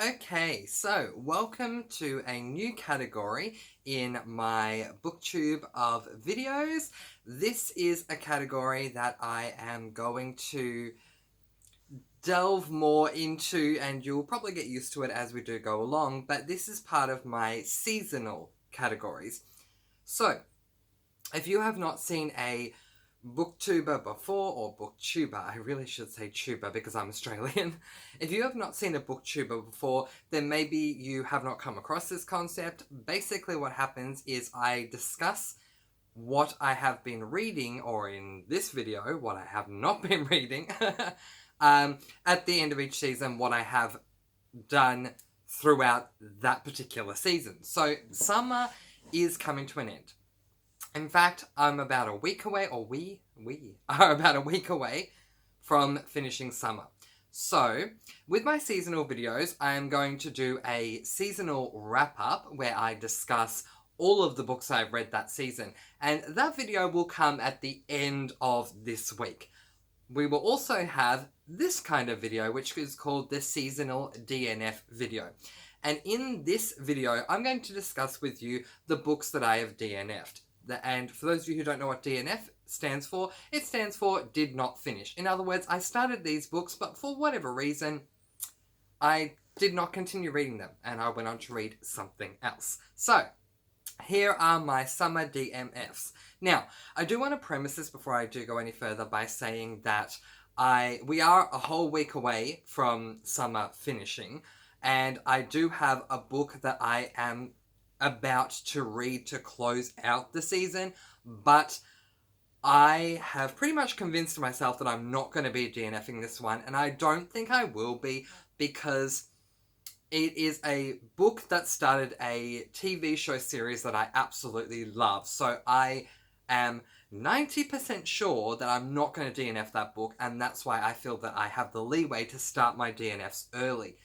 Okay, so welcome to a new category in my booktube of videos. This is a category that I am going to delve more into, and you'll probably get used to it as we do go along, but this is part of my seasonal categories. So, if you have not seen a booktuber before, or booktuber, I really should say tuber because I'm Australian. If you have not seen a booktuber before, then maybe you have not come across this concept. Basically, what happens is I discuss what I have been reading, or in this video, what I have not been reading, at the end of each season, what I have done throughout that particular season. So, summer is coming to an end. In fact, I'm about a week away, or we are about a week away from finishing summer. So, with my seasonal videos, I am going to do a seasonal wrap up where I discuss all of the books I've read that season. And that video will come at the end of this week. We will also have this kind of video, which is called the seasonal DNF video. And in this video, I'm going to discuss with you the books that I have DNF'd. And for those of you who don't know what DNF stands for, it stands for did not finish. In other words, I started these books, but for whatever reason, I did not continue reading them, and I went on to read something else. So, here are my summer DMFs. Now, I do want to premise this before I do go any further by saying that we are a whole week away from summer finishing, and I do have a book that I am about to read to close out the season, but I have pretty much convinced myself that I'm not going to be DNFing this one, and I don't think I will be because it is a book that started a TV show series that I absolutely love. So I am 90% sure that I'm not going to DNF that book, and that's why I feel that I have the leeway to start my DNFs early.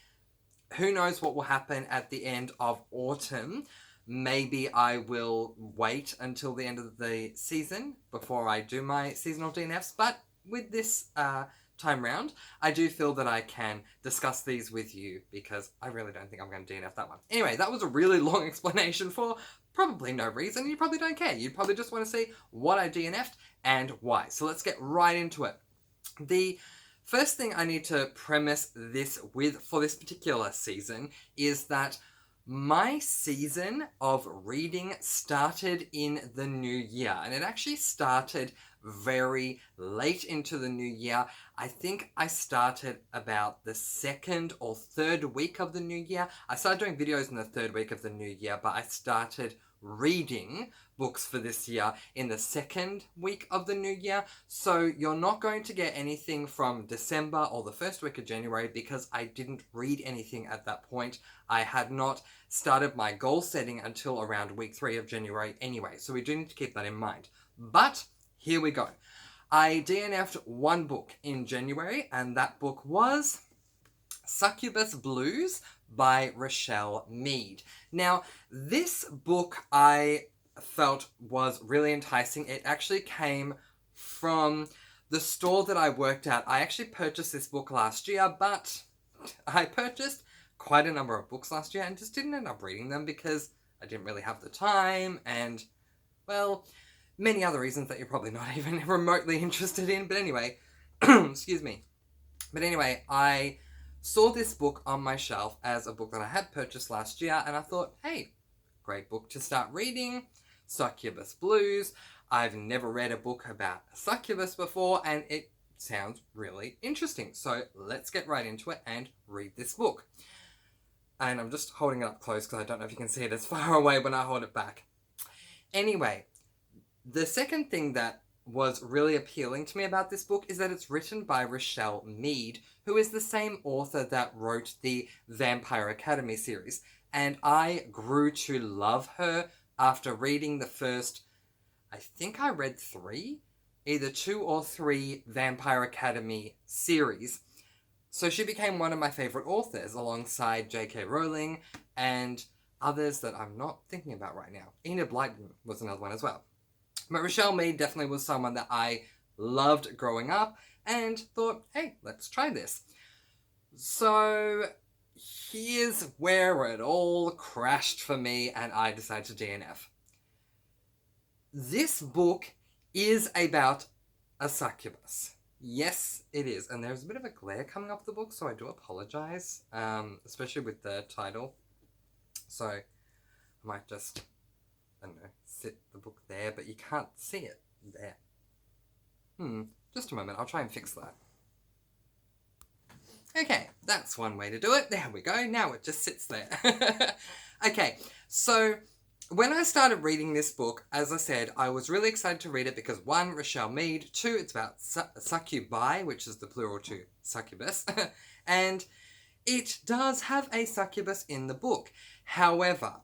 Who knows what will happen at the end of autumn? Maybe I will wait until the end of the season before I do my seasonal DNFs, but with this time round, I do feel that I can discuss these with you because I really don't think I'm going to DNF that one. Anyway, that was a really long explanation for probably no reason. You probably don't care. You probably just want to see what I DNF'd and why. So let's get right into it. The first thing I need to premise this with for this particular season is that my season of reading started in the new year, and it actually started very late into the new year. I think I started about the second or third week of the new year. I started doing videos in the third week of the new year, but I started reading books for this year in the second week of the new year. So you're not going to get anything from December or the first week of January because I didn't read anything at that point. I had not started my goal setting until around week 3 of January anyway. So we do need to keep that in mind. But here we go. I DNF'd one book in January, and that book was Succubus Blues by Rochelle Mead. Now, this book I felt was really enticing. It actually came from the store that I worked at. I actually purchased this book last year, but I purchased quite a number of books last year and just didn't end up reading them because I didn't really have the time and, well, many other reasons that you're probably not even remotely interested in. But anyway, excuse me. But anyway, I saw this book on my shelf as a book that I had purchased last year, and I thought, hey, great book to start reading, Succubus Blues. I've never read a book about a succubus before, and it sounds really interesting. So let's get right into it and read this book. And I'm just holding it up close because I don't know if you can see it as far away when I hold it back. Anyway, the second thing that was really appealing to me about this book is that it's written by Rochelle Mead, who is the same author that wrote the Vampire Academy series. And I grew to love her after reading the first, I think I read 3, either 2 or 3 Vampire Academy series. So she became one of my favourite authors alongside J.K. Rowling and others that I'm not thinking about right now. Enid Blyton was another one as well. But Rochelle Mead definitely was someone that I loved growing up and thought, hey, let's try this. So, here's where it all crashed for me and I decided to DNF. This book is about a succubus. Yes, it is. And there's a bit of a glare coming off the book, so I do apologize, especially with the title. So I might just, I don't know, sit the book there, but you can't see it there. Just a moment. I'll try and fix that. Okay, that's one way to do it. There we go. Now it just sits there. Okay, so when I started reading this book, as I said, I was really excited to read it because 1, Rochelle Mead, 2, it's about succubi, which is the plural to succubus, and it does have a succubus in the book. However,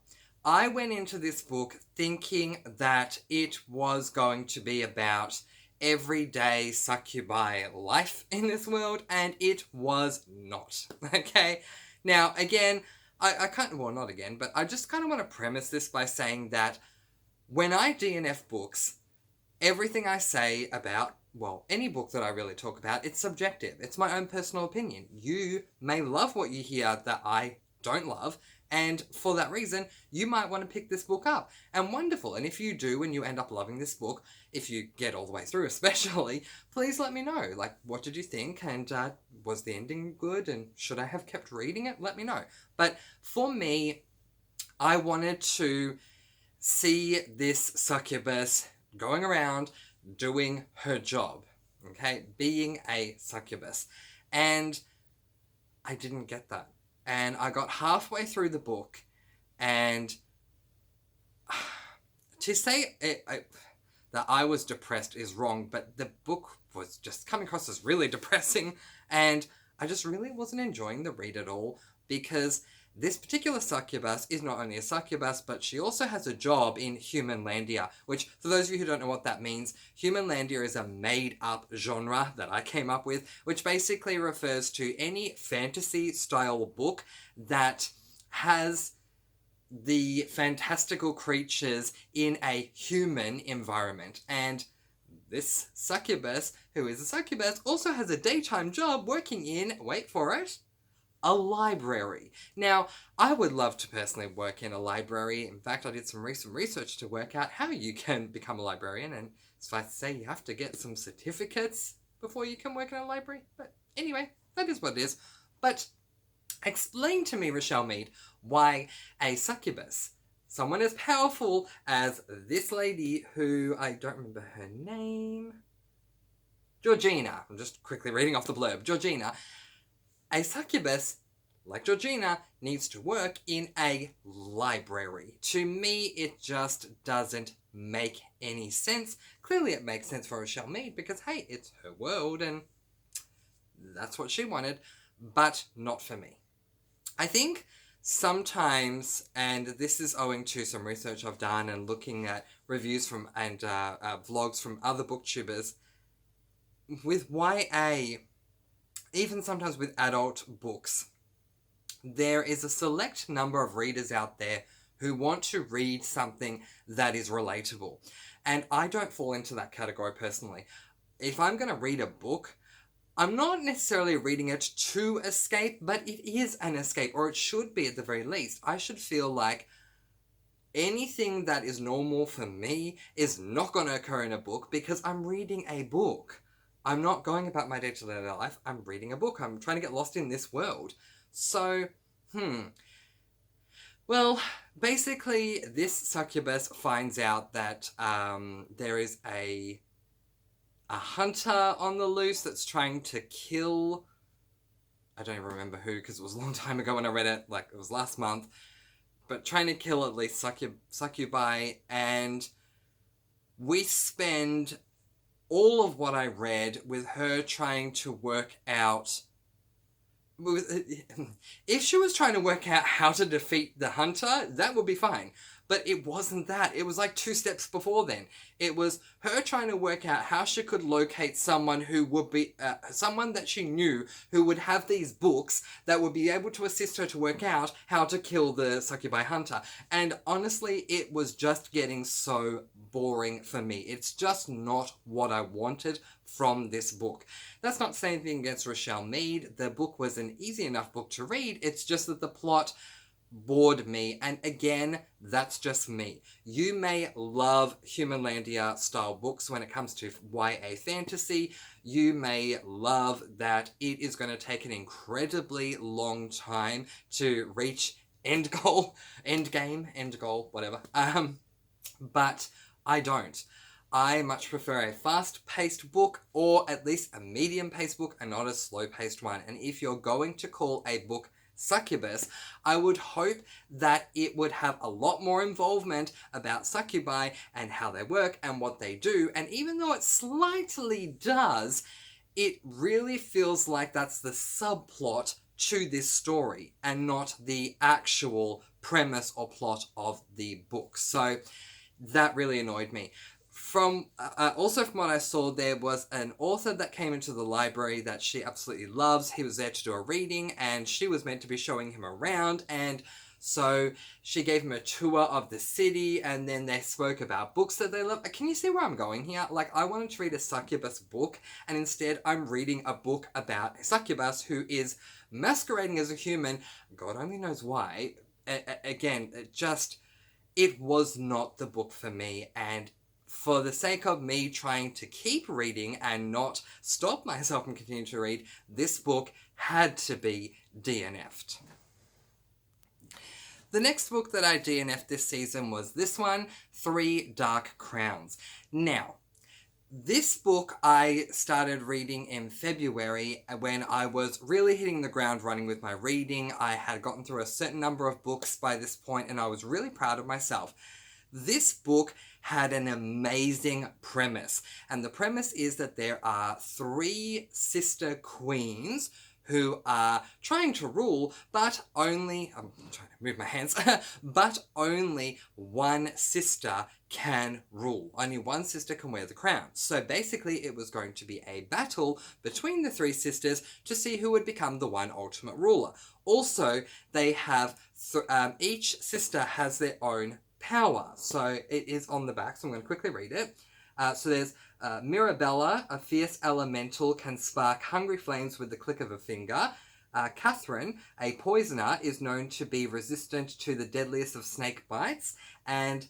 I went into this book thinking that it was going to be about everyday succubi life in this world, and it was not. Okay? Now, again, I can't, well, not again, but I just kind of want to premise this by saying that when I DNF books, everything I say about, well, any book that I really talk about, it's subjective. It's my own personal opinion. You may love what you hear that I don't love, and for that reason, you might want to pick this book up. And wonderful. And if you do and you end up loving this book, if you get all the way through especially, please let me know. Like, what did you think? And was the ending good? And should I have kept reading it? Let me know. But for me, I wanted to see this succubus going around doing her job. Okay? Being a succubus. And I didn't get that. And I got halfway through the book, and to say that I was depressed is wrong, but the book was just coming across as really depressing, and I just really wasn't enjoying the read at all, because this particular succubus is not only a succubus, but she also has a job in Humanlandia, which, for those of you who don't know what that means, Humanlandia is a made-up genre that I came up with, which basically refers to any fantasy-style book that has the fantastical creatures in a human environment. And this succubus, who is a succubus, also has a daytime job working in, wait for it, a library. Now, I would love to personally work in a library. In fact, I did some recent research to work out how you can become a librarian, and suffice to say, you have to get some certificates before you can work in a library. But anyway, that is what it is. But explain to me, Rochelle Mead, why a succubus, someone as powerful as this lady who, I don't remember her name, Georgina, I'm just quickly reading off the blurb, Georgina, a succubus, like Georgina, needs to work in a library. To me, it just doesn't make any sense. Clearly it makes sense for Rochelle Mead because, hey, it's her world and that's what she wanted, but not for me. I think sometimes, and this is owing to some research I've done and looking at reviews from and vlogs from other booktubers, with YA, even sometimes with adult books, there is a select number of readers out there who want to read something that is relatable. And I don't fall into that category personally. If I'm going to read a book, I'm not necessarily reading it to escape, but it is an escape, or it should be at the very least. I should feel like anything that is normal for me is not going to occur in a book because I'm reading a book. I'm not going about my day-to-day life. I'm reading a book. I'm trying to get lost in this world. So, well, basically, this succubus finds out that there is a hunter on the loose that's trying to kill, I don't even remember who because it was a long time ago when I read it, like it was last month, but trying to kill at least succubi, and we spend all of what I read with her trying to work out, if she was trying to work out how to defeat the hunter, that would be fine. But it wasn't that. It was like 2 steps before then. It was her trying to work out how she could locate someone who would be, someone that she knew who would have these books that would be able to assist her to work out how to kill the succubi hunter. And honestly, it was just getting so boring for me. It's just not what I wanted from this book. That's not saying anything against Rochelle Mead. The book was an easy enough book to read. It's just that the plot bored me, and again, that's just me. You may love Humanlandia style books when it comes to YA fantasy. You may love that it is going to take an incredibly long time to reach end goal, whatever. But I don't. I much prefer a fast-paced book, or at least a medium-paced book, and not a slow-paced one. And if you're going to call a book succubus, I would hope that it would have a lot more involvement about succubi and how they work and what they do. And even though it slightly does, it really feels like that's the subplot to this story and not the actual premise or plot of the book. So that really annoyed me. Also from what I saw, there was an author that came into the library that she absolutely loves. He was there to do a reading, and she was meant to be showing him around, and so she gave him a tour of the city, and then they spoke about books that they love. Can you see where I'm going here? Like, I wanted to read a succubus book, and instead I'm reading a book about a succubus who is masquerading as a human. God only knows why. Again, it was not the book for me, and for the sake of me trying to keep reading and not stop myself from continuing to read, this book had to be DNF'd. The next book that I DNF'd this season was this one, 3 Dark Crowns. Now, this book I started reading in February when I was really hitting the ground running with my reading. I had gotten through a certain number of books by this point, and I was really proud of myself. This book had an amazing premise, and the premise is that there are 3 sister queens who are trying to rule, but only, I'm trying to move my hands, but only one sister can rule. Only one sister can wear the crown. So basically it was going to be a battle between the 3 sisters to see who would become the one ultimate ruler. Also, they have, each sister has their own power. So it is on the back, so I'm going to quickly read it. So there's Mirabella, a fierce elemental, can spark hungry flames with the click of a finger. Catherine, a poisoner, is known to be resistant to the deadliest of snake bites. And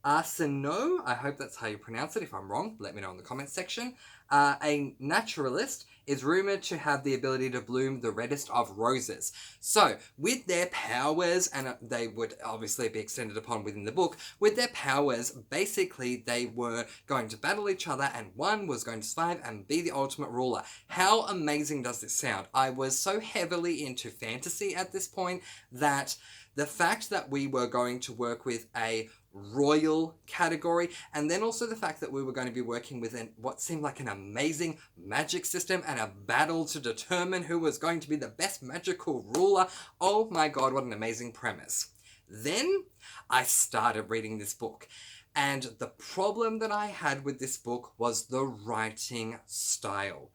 Arseno, I hope that's how you pronounce it. If I'm wrong, let me know in the comments section. A naturalist is rumoured to have the ability to bloom the reddest of roses. So, with their powers, and they would obviously be extended upon within the book, with their powers, basically they were going to battle each other, and one was going to survive and be the ultimate ruler. How amazing does this sound? I was so heavily into fantasy at this point that the fact that we were going to work with a royal category, and then also the fact that we were going to be working with what seemed like an amazing magic system and a battle to determine who was going to be the best magical ruler. Oh my god, what an amazing premise. Then I started reading this book, and the problem that I had with this book was the writing style.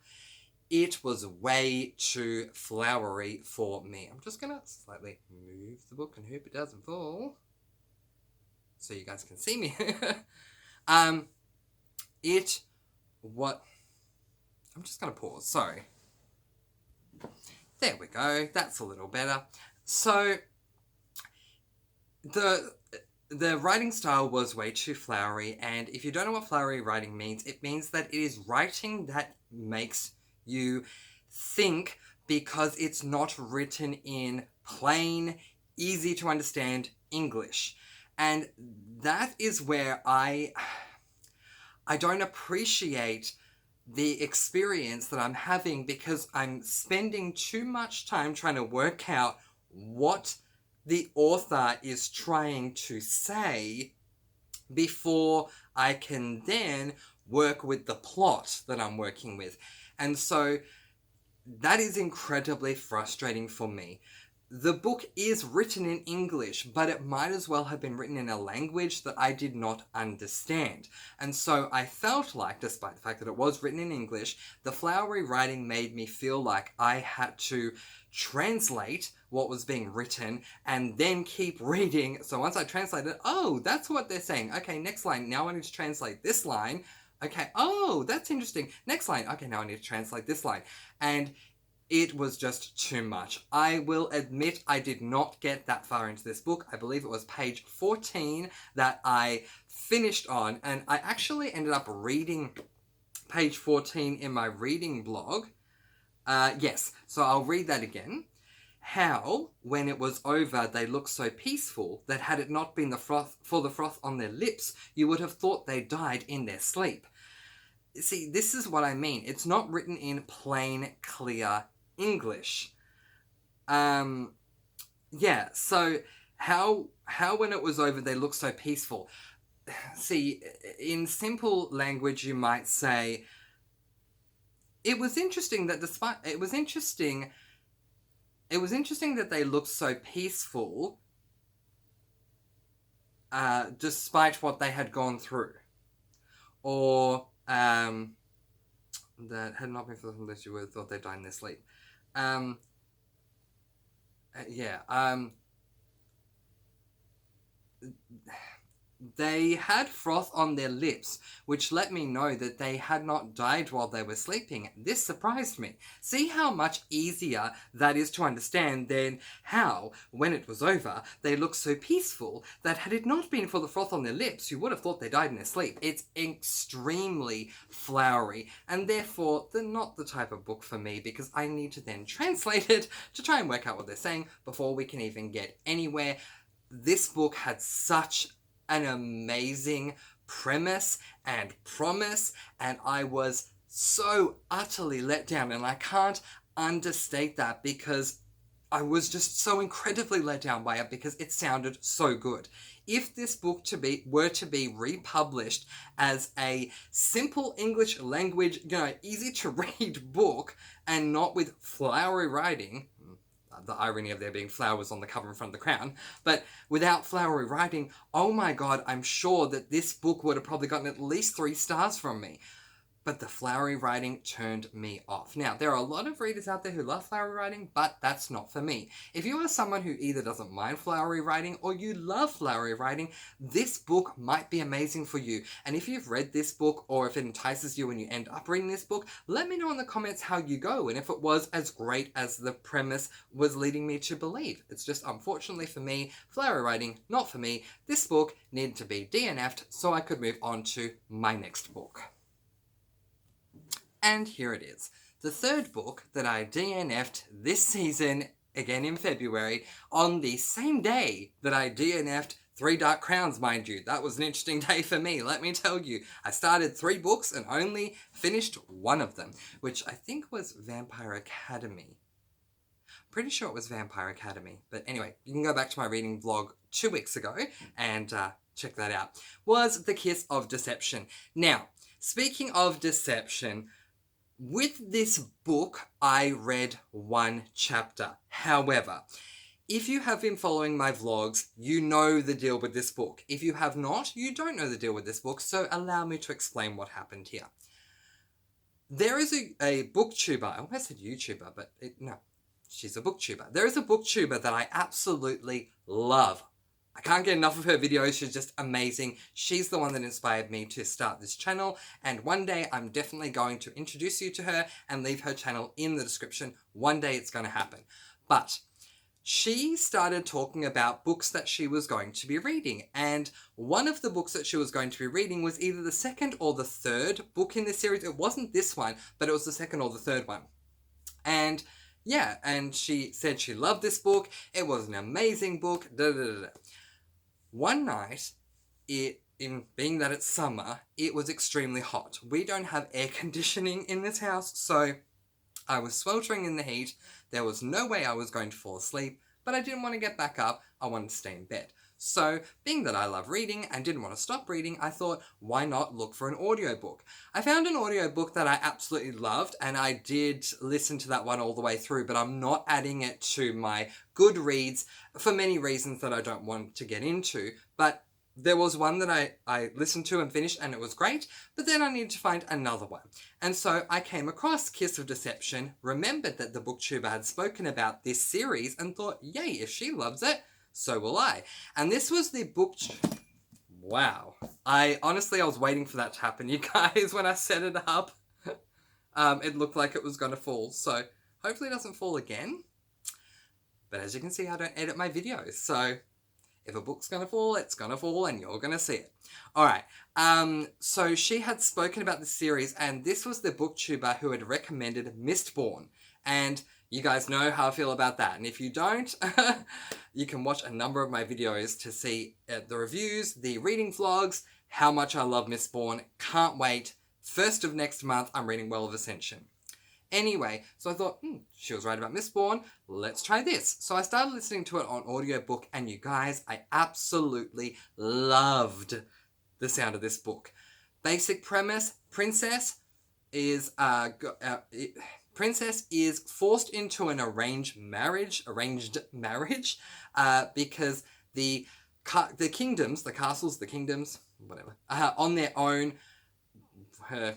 It was way too flowery for me. I'm just going to slightly move the book and hope it doesn't fall, so you guys can see me. I'm just going to pause, sorry. There we go, that's a little better. So, the writing style was way too flowery, and if you don't know what flowery writing means, it means that it is writing that makes you think, because it's not written in plain, easy to understand English. And that is where I don't appreciate the experience that I'm having, because I'm spending too much time trying to work out what the author is trying to say before I can then work with the plot that I'm working with. And so that is incredibly frustrating for me. The book is written in English, but it might as well have been written in a language that I did not understand. And so I felt like, despite the fact that it was written in English, the flowery writing made me feel like I had to translate what was being written and then keep reading. So once I translated, oh, that's what they're saying. Okay, next line. Now I need to translate this line. Okay. Oh, that's interesting. Next line. Okay, now I need to translate this line. And it was just too much. I will admit I did not get that far into this book. I believe it was page 14 that I finished on, and I actually ended up reading page 14 in my reading blog. Yes, so I'll read that again. How, when it was over, they looked so peaceful that had it not been the froth on their lips, you would have thought they died in their sleep. See, this is what I mean. It's not written in plain, clear English. Yeah, so how when it was over they looked so peaceful. See, in simple language you might say it was interesting that they looked so peaceful despite what they had gone through. Or that had not been for the list, you would have thought they died in their sleep. They had froth on their lips, which let me know that they had not died while they were sleeping. This surprised me. See how much easier that is to understand than how, when it was over, they looked so peaceful that had it not been for the froth on their lips, you would have thought they died in their sleep. It's extremely flowery, and therefore they're not the type of book for me, because I need to then translate it to try and work out what they're saying before we can even get anywhere. This book had such an amazing premise and promise, and I was so utterly let down, and I can't understate that because I was just so incredibly let down by it because it sounded so good. If this book were to be republished as a simple English language, easy to read book and not with flowery writing, the irony of there being flowers on the cover in front of the crown, but without flowery writing, oh my god, I'm sure that this book would have probably gotten at least 3 stars from me. But the flowery writing turned me off. Now, there are a lot of readers out there who love flowery writing, but that's not for me. If you are someone who either doesn't mind flowery writing or you love flowery writing, this book might be amazing for you. And if you've read this book, or if it entices you and you end up reading this book, let me know in the comments how you go and if it was as great as the premise was leading me to believe. It's just, unfortunately for me, flowery writing, not for me. This book needed to be DNF'd so I could move on to my next book. And here it is. The third book that I DNF'd this season, again in February, on the same day that I DNF'd 3 Dark Crowns, mind you. That was an interesting day for me, let me tell you. I started 3 books and only finished 1 of them, which I think was Vampire Academy. Pretty sure it was Vampire Academy. But anyway, you can go back to my reading vlog 2 weeks ago and check that out. Was The Kiss of Deception. Now, speaking of deception, with this book, I read 1 chapter. However, if you have been following my vlogs, you know the deal with this book. If you have not, you don't know the deal with this book, so allow me to explain what happened here. There is a booktuber, I almost said YouTuber, but no, she's a booktuber. There is a booktuber that I absolutely love. I can't get enough of her videos. She's just amazing. She's the one that inspired me to start this channel, and one day I'm definitely going to introduce you to her and leave her channel in the description. One day it's going to happen. But she started talking about books that she was going to be reading, and one of the books that she was going to be reading was either the 2nd or the 3rd book in this series. It wasn't this one, but it was the 2nd or the 3rd one. And yeah, and she said she loved this book. It was an amazing book. One night, in being that it's summer, it was extremely hot. We don't have air conditioning in this house, so I was sweltering in the heat. There was no way I was going to fall asleep, but I didn't want to get back up. I wanted to stay in bed. So, being that I love reading and didn't want to stop reading, I thought, why not look for an audiobook? I found an audiobook that I absolutely loved, and I did listen to that one all the way through, but I'm not adding it to my Goodreads for many reasons that I don't want to get into. But there was one that I listened to and finished, and it was great, but then I needed to find another one. And so I came across Kiss of Deception, remembered that the booktuber had spoken about this series, and thought, yay, if she loves it, so will I. And this was the book... Wow. I was waiting for that to happen, you guys, when I set it up. It looked like it was going to fall, so hopefully it doesn't fall again. But as you can see, I don't edit my videos, so if a book's going to fall, it's going to fall and you're going to see it. Alright, so she had spoken about the series, and this was the booktuber who had recommended Mistborn. And you guys know how I feel about that. And if you don't, you can watch a number of my videos to see the reviews, the reading vlogs, how much I love Mistborn. Can't wait. 1st of next month, I'm reading Well of Ascension. Anyway, so I thought, she was right about Mistborn, let's try this. So I started listening to it on audiobook, and you guys, I absolutely loved the sound of this book. Basic premise, Princess is forced into an arranged marriage, because the kingdoms, the castles, the kingdoms, whatever, on their own,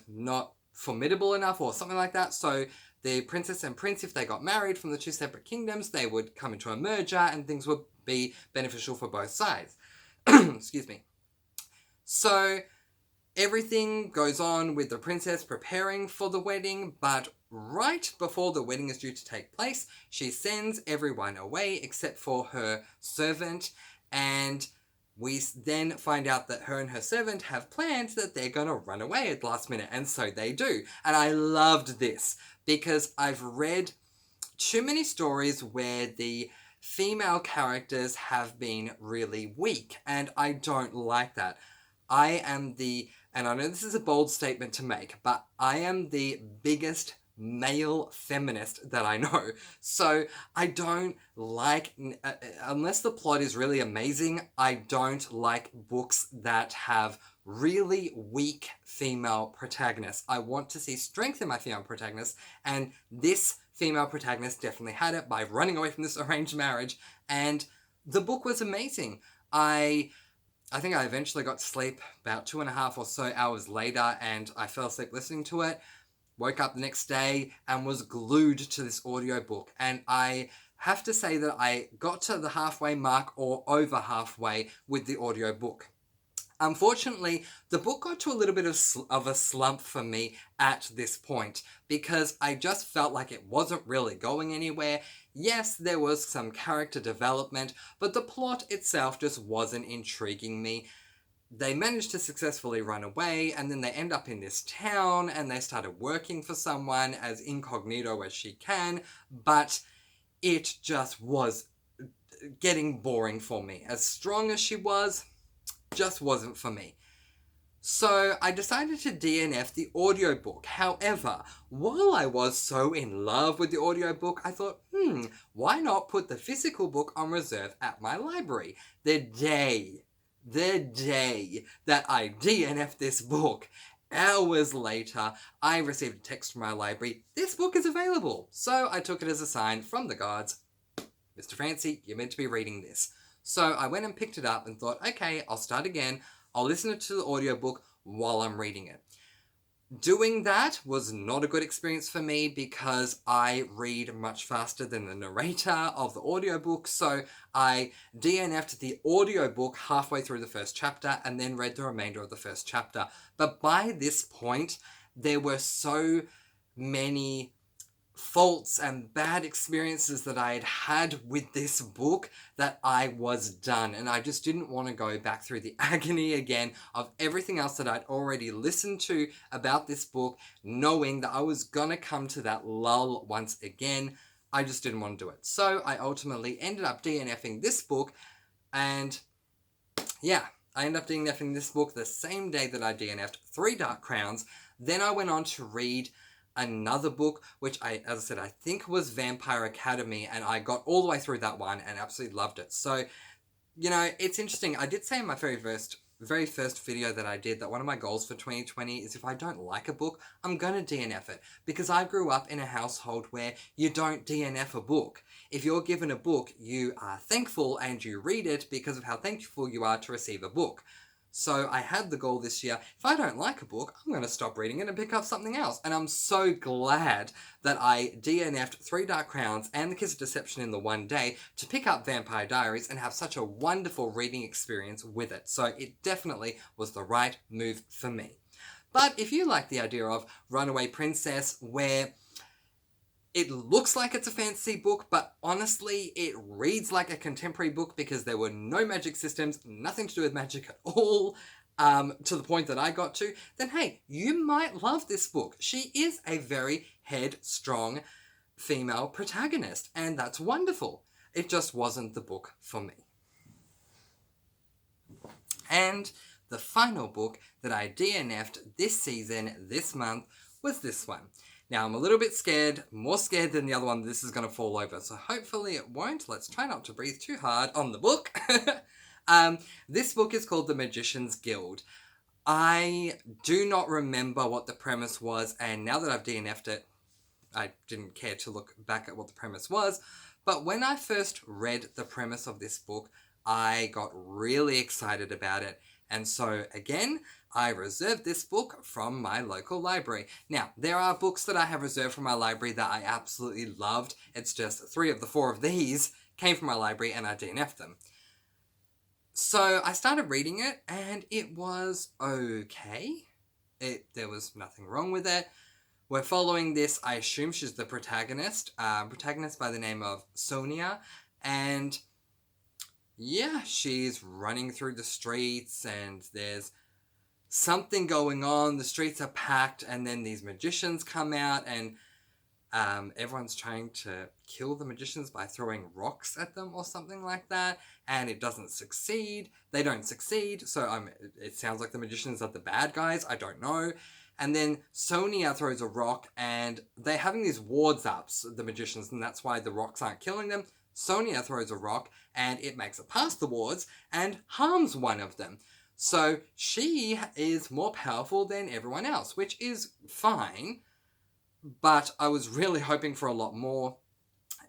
not formidable enough or something like that. So the princess and prince, if they got married from the two separate kingdoms, they would come into a merger and things would be beneficial for both sides. Excuse me. So everything goes on with the princess preparing for the wedding, but right before the wedding is due to take place, she sends everyone away except for her servant, and we then find out that her and her servant have plans that they're going to run away at the last minute, and so they do. And I loved this because I've read too many stories where the female characters have been really weak, and I don't like that. And I know this is a bold statement to make, but I am the biggest male feminist that I know. So I don't like, unless the plot is really amazing, I don't like books that have really weak female protagonists. I want to see strength in my female protagonists, and this female protagonist definitely had it by running away from this arranged marriage, and the book was amazing. I think I eventually got to sleep about 2.5 or so hours later, and I fell asleep listening to it. Woke up the next day and was glued to this audiobook. And I have to say that I got to the halfway mark or over halfway with the audiobook. Unfortunately, the book got to a little bit of a slump for me at this point because I just felt like it wasn't really going anywhere. Yes, there was some character development, but the plot itself just wasn't intriguing me. They managed to successfully run away, and then they end up in this town, and they started working for someone as incognito as she can, but it just was getting boring for me. As strong as she was, just wasn't for me. So I decided to DNF the audiobook. However, while I was so in love with the audiobook, I thought, why not put the physical book on reserve at my library? The day that I DNF'd this book, hours later, I received a text from my library, this book is available. So I took it as a sign from the gods, Mr. Fancy, you're meant to be reading this. So I went and picked it up and thought, okay, I'll start again. I'll listen to the audiobook while I'm reading it. Doing that was not a good experience for me because I read much faster than the narrator of the audiobook, so I DNF'd the audiobook halfway through the first chapter and then read the remainder of the first chapter. But by this point, there were so many faults and bad experiences that I had with this book that I was done, and I just didn't want to go back through the agony again of everything else that I'd already listened to about this book, knowing that I was gonna come to that lull once again. I just didn't want to do it. So I ultimately ended up DNFing this book, and yeah, I ended up DNFing this book the same day that I DNF'd Three Dark Crowns. Then I went on to read another book, which as I said, I think was Vampire Academy, and I got all the way through that one and absolutely loved it. So, you know, it's interesting. I did say in my very first video that I did that one of my goals for 2020 is if I don't like a book, I'm gonna DNF it. Because I grew up in a household where you don't DNF a book. If you're given a book, you are thankful and you read it because of how thankful you are to receive a book. So I had the goal this year, if I don't like a book, I'm going to stop reading it and pick up something else. And I'm so glad that I DNF'd 3 Dark Crowns and The Kiss of Deception in the one day to pick up Vampire Diaries and have such a wonderful reading experience with it. So it definitely was the right move for me. But if you like the idea of Runaway Princess, where it looks like it's a fantasy book, but honestly, it reads like a contemporary book because there were no magic systems, nothing to do with magic at all, to the point that I got to, then hey, you might love this book. She is a very headstrong female protagonist, and that's wonderful. It just wasn't the book for me. And the final book that I DNF'd this season, this month, was this one. Now, I'm a little bit scared, more scared than the other one this is going to fall over, so hopefully it won't. Let's try not to breathe too hard on the book. This book is called The Magician's Guild. I do not remember what the premise was, and now that I've DNF'd it, I didn't care to look back at what the premise was, but when I first read the premise of this book, I got really excited about it, and so again, I reserved this book from my local library. Now, there are books that I have reserved from my library that I absolutely loved. It's just 3 of the 4 of these came from my library and I DNF'd them. So I started reading it and it was okay. There was nothing wrong with it. We're following this, I assume she's the protagonist by the name of Sonia, and yeah, she's running through the streets and there's something going on, the streets are packed, and then these magicians come out, and everyone's trying to kill the magicians by throwing rocks at them or something like that, and it doesn't succeed. They don't succeed, so it sounds like the magicians are the bad guys, I don't know. And then Sonia throws a rock, and they're having these wards up, the magicians, and that's why the rocks aren't killing them. Sonia throws a rock, and it makes it past the wards, and harms one of them. So she is more powerful than everyone else, which is fine, but I was really hoping for a lot more.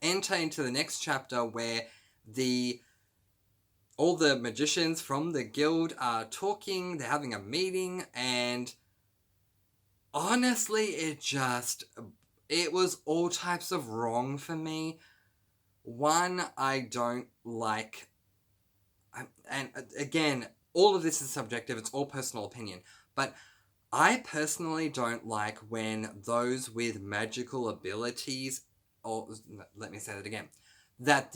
Enter into the next chapter where all the magicians from the guild are talking, they're having a meeting, and honestly, it was all types of wrong for me. One, I don't like, and again, all of this is subjective, it's all personal opinion, but I personally don't like when those with magical abilities, or let me say that again, that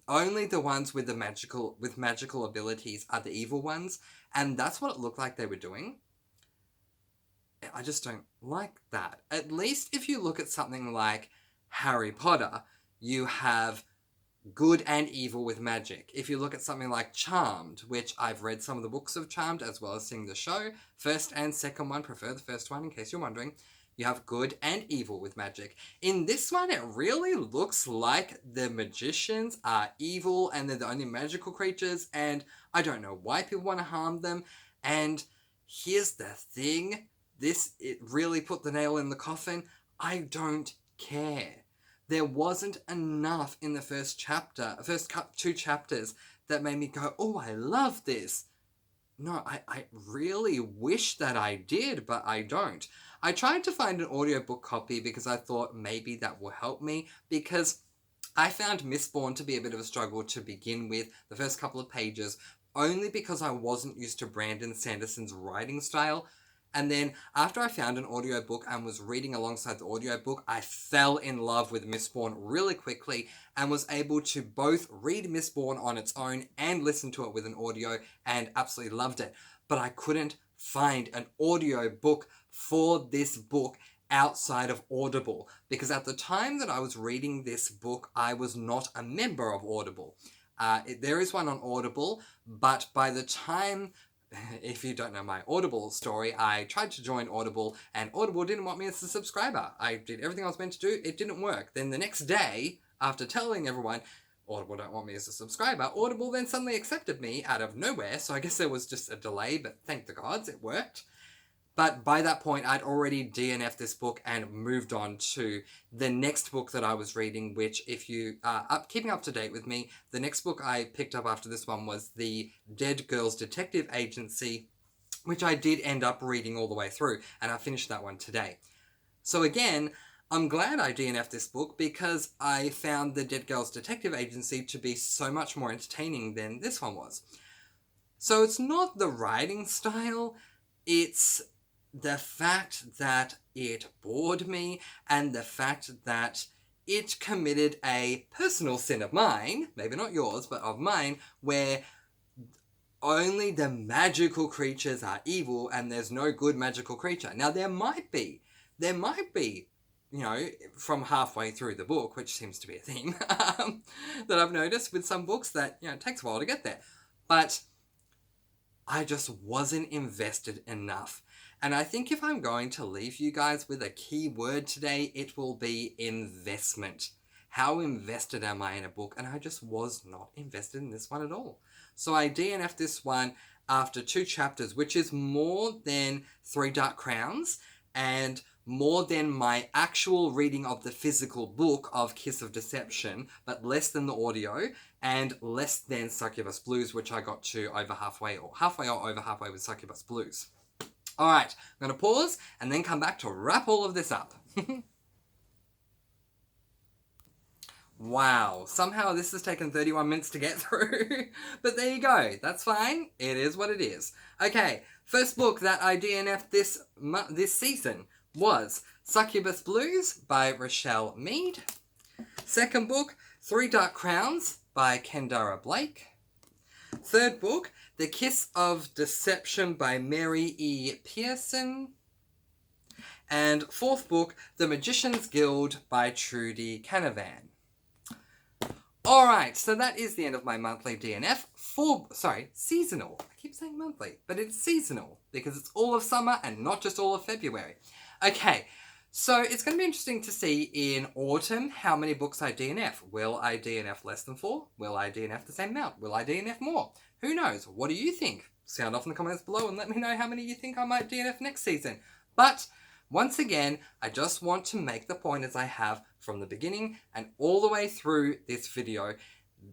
only the ones with magical abilities are the evil ones, and that's what it looked like they were doing. I just don't like that. At least if you look at something like Harry Potter, you have good and evil with magic. If you look at something like Charmed, which I've read some of the books of Charmed as well as seen the show, first and second one, prefer the first one in case you're wondering, you have good and evil with magic. In this one, it really looks like the magicians are evil and they're the only magical creatures, and I don't know why people want to harm them. And here's the thing, it really put the nail in the coffin. I don't care. There wasn't enough in the first 2 chapters that made me go, oh, I love this. No, I really wish that I did, but I don't. I tried to find an audiobook copy because I thought maybe that will help me, because I found Mistborn to be a bit of a struggle to begin with, the first couple of pages, only because I wasn't used to Brandon Sanderson's writing style. And then after I found an audiobook and was reading alongside the audiobook, I fell in love with Mistborn really quickly and was able to both read Mistborn on its own and listen to it with an audio, and absolutely loved it. But I couldn't find an audiobook for this book outside of Audible, because at the time that I was reading this book, I was not a member of Audible. There is one on Audible, but by the time... If you don't know my Audible story, I tried to join Audible, and Audible didn't want me as a subscriber. I did everything I was meant to do, it didn't work. Then the next day, after telling everyone, Audible don't want me as a subscriber, Audible then suddenly accepted me out of nowhere, so I guess there was just a delay, but thank the gods, it worked. But by that point, I'd already DNF'd this book and moved on to the next book that I was reading, which, if you are keeping up to date with me, the next book I picked up after this one was The Dead Girls Detective Agency, which I did end up reading all the way through, and I finished that one today. So again, I'm glad I DNF'd this book because I found The Dead Girls Detective Agency to be so much more entertaining than this one was. So it's not the writing style, it's the fact that it bored me and the fact that it committed a personal sin of mine, maybe not yours, but of mine, where only the magical creatures are evil and there's no good magical creature. Now, there might be, you know, from halfway through the book, which seems to be a theme, that I've noticed with some books that, you know, it takes a while to get there. But I just wasn't invested enough. And I think if I'm going to leave you guys with a key word today, it will be investment. How invested am I in a book? And I just was not invested in this one at all. So I DNF'd this one after 2 chapters, which is more than 3 Dark Crowns and more than my actual reading of the physical book of Kiss of Deception, but less than the audio and less than Succubus Blues, which I got to over halfway or over halfway with Succubus Blues. All right, I'm going to pause and then come back to wrap all of this up. Wow, somehow this has taken 31 minutes to get through, but there you go, that's fine, it is what it is. Okay, first book that I DNF'd this season was Succubus Blues by Rochelle Mead. Second book, 3 Dark Crowns by Kendara Blake. Third book, The Kiss of Deception by Mary E. Pearson. And fourth book, The Magician's Guild by Trudy Canavan. Alright, so that is the end of my monthly DNF. Seasonal. I keep saying monthly, but it's seasonal because it's all of summer and not just all of February. Okay, so it's going to be interesting to see in autumn how many books I DNF. Will I DNF less than 4? Will I DNF the same amount? Will I DNF more? Who knows? What do you think? Sound off in the comments below and let me know how many you think I might DNF next season. But once again, I just want to make the point, as I have from the beginning and all the way through this video,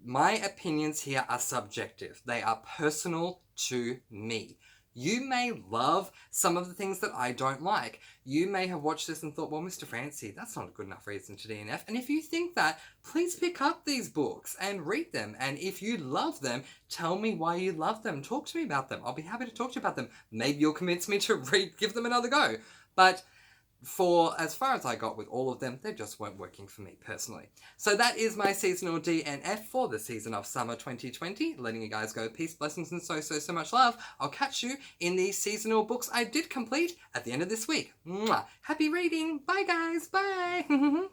my opinions here are subjective. They are personal to me. You may love some of the things that I don't like. You may have watched this and thought, well, Mr. Francie, that's not a good enough reason to DNF. And if you think that, please pick up these books and read them. And if you love them, tell me why you love them. Talk to me about them. I'll be happy to talk to you about them. Maybe you'll convince me to give them another go. But for as far as I got with all of them, they just weren't working for me personally. So that is my seasonal DNF for the season of summer 2020. Letting you guys go. Peace, blessings, and so much love. I'll catch you in the seasonal books I did complete at the end of this week. Mwah. Happy reading. Bye, guys. Bye.